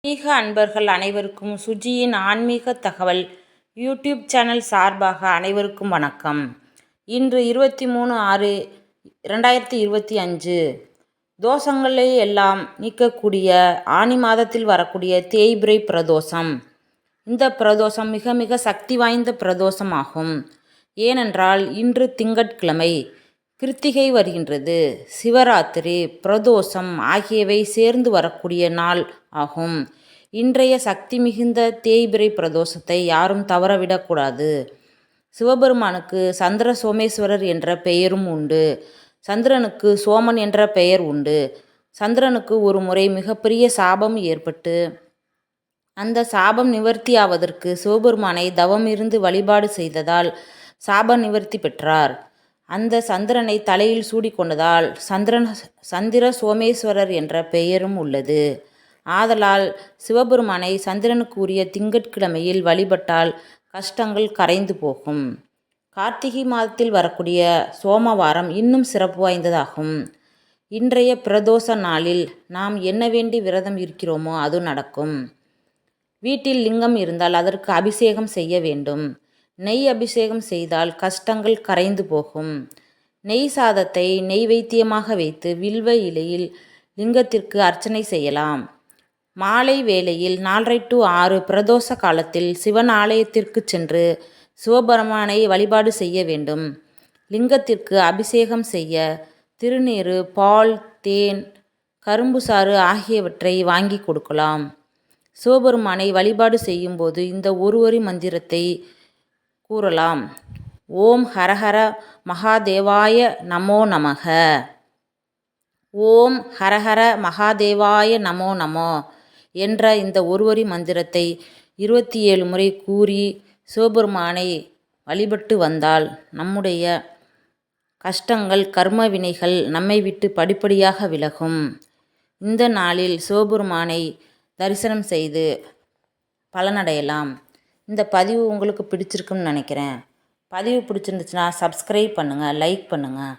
ஆன்மீக அன்பர்கள் அனைவருக்கும் சுஜியின் ஆன்மீக தகவல் யூடியூப் சேனல் சார்பாக அனைவருக்கும் வணக்கம். இன்று 23/6/2025 தோஷங்களை எல்லாம் நீக்கக்கூடிய ஆனி மாதத்தில் வரக்கூடிய தேய்பிறை பிரதோஷம். இந்த பிரதோஷம் மிக மிக சக்தி வாய்ந்த பிரதோஷமாகும். ஏனென்றால் இன்று திங்கட்கிழமை, கிருத்திகை வருகின்றது, சிவராத்திரி, பிரதோஷம் ஆகியவை சேர்ந்து வரக்கூடிய நாள் ஆகும். இன்றைய சக்தி மிகுந்த தேய்பிறை பிரதோஷத்தை யாரும் தவறவிடக்கூடாது. சிவபெருமானுக்கு சந்திர சோமேஸ்வரர் என்ற பெயரும் உண்டு. சந்திரனுக்கு சோமன் என்ற பெயர் உண்டு. சந்திரனுக்கு ஒரு முறை மிகப்பெரிய சாபம் ஏற்பட்டு அந்த சாபம் நிவர்த்தியாவதற்கு சிவபெருமானை தவமிருந்து வழிபாடு செய்ததால் சாப நிவர்த்தி பெற்றார். அந்த சந்திரனை தலையில் சூடிக்கொண்டதால் சந்திர சோமேஸ்வரர் என்ற பெயரும் உள்ளது. ஆதலால் சிவபெருமானை சந்திரனுக்கு உரிய திங்கட்கிழமையில் வழிபட்டால் கஷ்டங்கள் கரைந்து போகும். கார்த்திகை மாதத்தில் வரக்கூடிய சோமவாரம் இன்னும் சிறப்பு வாய்ந்ததாகும். இன்றைய பிரதோஷ நாளில் நாம் என்ன வேண்டி விரதம் இருக்கிறோமோ அது நடக்கும். வீட்டில் லிங்கம் இருந்தால் அதற்கு அபிஷேகம் செய்ய வேண்டும். நெய் அபிஷேகம் செய்தால் கஷ்டங்கள் கரைந்து போகும். நெய் சாதத்தை நெய்வேத்தியமாக வைத்து வில்வ இலையில் லிங்கத்திற்கு அர்ச்சனை செய்யலாம். மாலை வேளையில் 4:30 to 6 பிரதோஷ காலத்தில் சிவன் ஆலயத்திற்கு சென்று சிவபெருமானை வழிபாடு செய்ய வேண்டும். லிங்கத்திற்கு அபிஷேகம் செய்ய திருநீறு, பால், தேன், கரும்பு சாறு ஆகியவற்றை வாங்கி கொடுக்கலாம். சிவபெருமானை வழிபாடு செய்யும்போது இந்த ஒருவரி மந்திரத்தை கூறலாம். ஓம் ஹரஹர மகாதேவாய நமோ நமக. ஓம் ஹரஹர மகாதேவாய நமோ நமோ என்ற இந்த ஒருவரி மந்திரத்தை 27 முறை கூறி சிவபெருமானை வழிபட்டு வந்தால் நம்முடைய கஷ்டங்கள், கர்ம வினைகள் நம்மை விட்டு படிப்படியாக விலகும். இந்த நாளில் சிவபெருமானை தரிசனம் செய்து பலனடையலாம். இந்த பதிவு உங்களுக்கு பிடிச்சிருக்குன்னு நினைக்கிறேன். பதிவு பிடிச்சிருந்துச்சுன்னா சப்ஸ்கிரைப் பண்ணுங்கள், லைக் பண்ணுங்கள்.